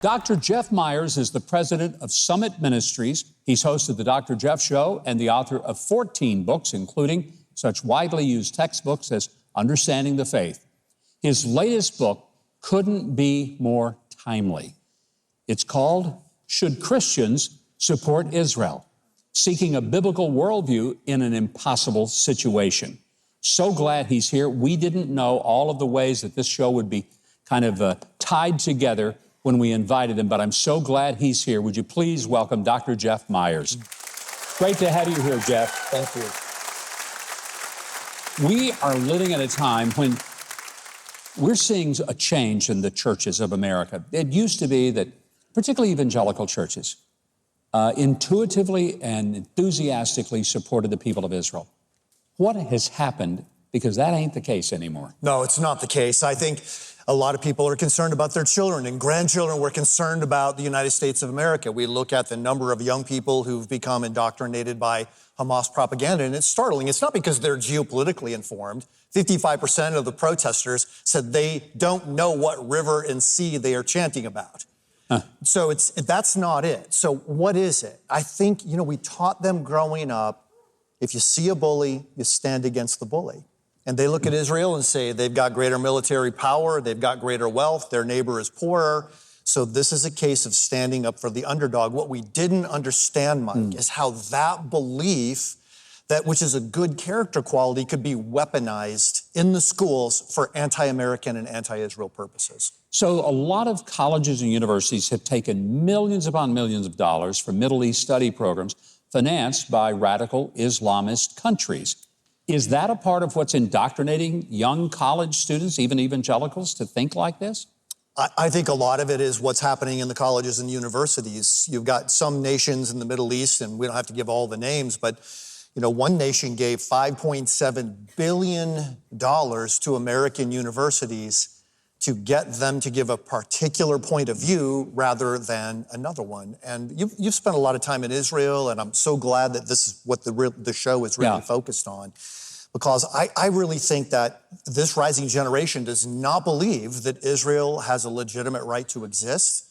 Dr. Jeff Myers is the president of Summit Ministries. He's hosted the Dr. Jeff Show and the author of 14 books, including such widely used textbooks as Understanding the Faith. His latest book couldn't be more timely. It's called Should Christians Support Israel? Seeking a biblical worldview in an impossible situation. So glad he's here. We didn't know all of the ways that this show would be kind of tied together when we invited him, but I'm so glad he's here. Would you please welcome Dr. Jeff Myers? Great to have you here, Jeff. Thank you. We are living at a time when we're seeing a change in the churches of America. It used to be that, particularly evangelical churches, intuitively and enthusiastically supported the people of Israel. What has happened? Because that ain't the case anymore. No, it's not the case. I think a lot of people are concerned about their children and grandchildren. We're concerned about the United States of America. We look at the number of young people who've become indoctrinated by Hamas propaganda, and it's startling. It's not because they're geopolitically informed. 55% of the protesters said they don't know what river and sea they are chanting about. So that's not it. So what is it? I think, we taught them growing up, if you see a bully, you stand against the bully. And they look at Israel and say they've got greater military power, they've got greater wealth, their neighbor is poorer. So this is a case of standing up for the underdog. What we didn't understand, Mike, is how that belief, which is a good character quality, could be weaponized in the schools for anti-American and anti-Israel purposes. So a lot of colleges and universities have taken millions upon millions of dollars from Middle East study programs financed by radical Islamist countries. Is that a part of what's indoctrinating young college students, even evangelicals, to think like this? I think a lot of it is what's happening in the colleges and universities. You've got some nations in the Middle East, and we don't have to give all the names, but one nation gave $5.7 billion to American universities to get them to give a particular point of view rather than another one. And you've spent a lot of time in Israel, and I'm so glad that this is what the show is really focused on. Because I really think that this rising generation does not believe that Israel has a legitimate right to exist.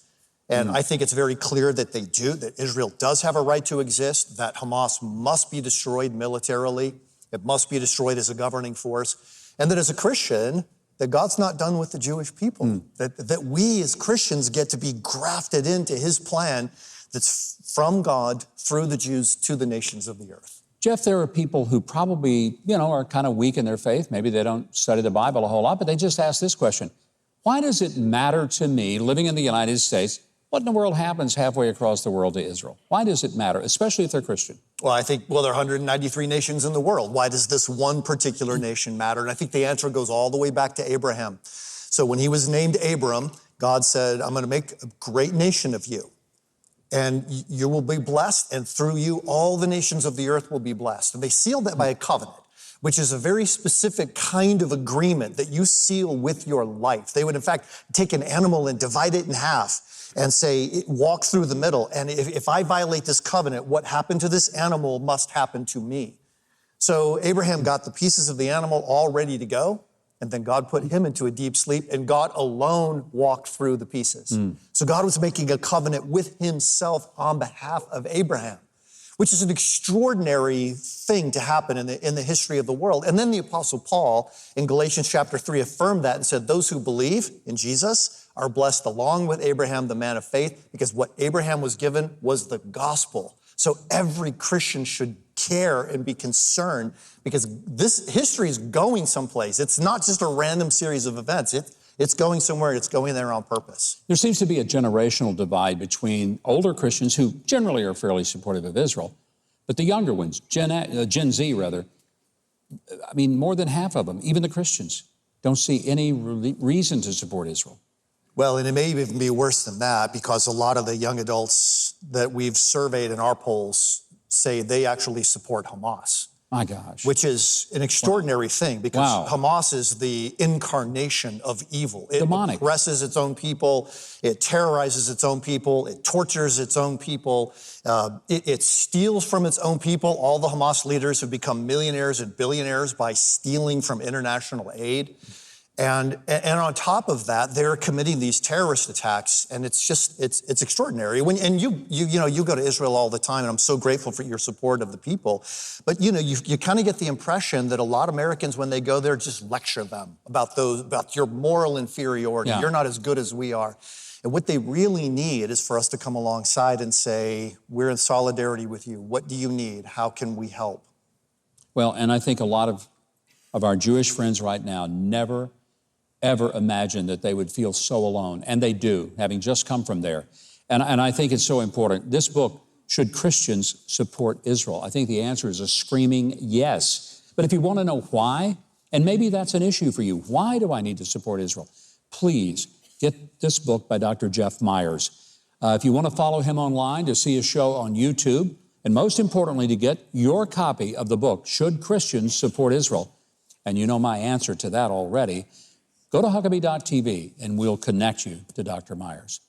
And I think it's very clear that they do, that Israel does have a right to exist, that Hamas must be destroyed militarily, it must be destroyed as a governing force, and that as a Christian, that God's not done with the Jewish people, that we as Christians get to be grafted into his plan that's from God through the Jews to the nations of the earth. Jeff, there are people who probably, are kind of weak in their faith. Maybe they don't study the Bible a whole lot, but they just ask this question. Why does it matter to me, living in the United States, what in the world happens halfway across the world to Israel? Why does it matter, especially if they're Christian? Well, I think, there are 193 nations in the world. Why does this one particular nation matter? And I think the answer goes all the way back to Abraham. So when he was named Abram, God said, I'm going to make a great nation of you. And you will be blessed, and through you, all the nations of the earth will be blessed. And they sealed that by a covenant, which is a very specific kind of agreement that you seal with your life. They would, in fact, take an animal and divide it in half and say, walk through the middle. And if I violate this covenant, what happened to this animal must happen to me. So Abraham got the pieces of the animal all ready to go. And then God put him into a deep sleep, and God alone walked through the pieces. So God was making a covenant with himself on behalf of Abraham, which is an extraordinary thing to happen in the history of the world. And then the Apostle Paul in Galatians chapter 3 affirmed that and said, those who believe in Jesus are blessed along with Abraham, the man of faith, because what Abraham was given was the gospel. So every Christian should care and be concerned, because this history is going someplace. It's not just a random series of events. It's going somewhere. It's going there on purpose. There seems to be a generational divide between older Christians who generally are fairly supportive of Israel, but the younger ones, Gen Z rather, more than half of them, even the Christians, don't see any reason to support Israel. Well, and it may even be worse than that, because a lot of the young adults that we've surveyed in our polls say they actually support Hamas. My gosh. Which is an extraordinary thing, because Hamas is the incarnation of evil. It oppresses its own people. It terrorizes its own people. It tortures its own people. It steals from its own people. All the Hamas leaders have become millionaires and billionaires by stealing from international aid. And on top of that, they're committing these terrorist attacks, and it's extraordinary. And you go to Israel all the time, and I'm so grateful for your support of the people. But you kind of get the impression that a lot of Americans, when they go there, just lecture them about your moral inferiority. Yeah. You're not as good as we are. And what they really need is for us to come alongside and say, we're in solidarity with you. What do you need? How can we help? Well, and I think a lot of our Jewish friends right now never, ever imagined that they would feel so alone. And they do, having just come from there. And I think it's so important. This book, Should Christians Support Israel? I think the answer is a screaming yes. But if you want to know why, and maybe that's an issue for you, why do I need to support Israel? Please get this book by Dr. Jeff Myers. If you want to follow him online, to see his show on YouTube, and most importantly, to get your copy of the book, Should Christians Support Israel? And you know my answer to that already. Go to Huckabee.tv and we'll connect you to Dr. Myers.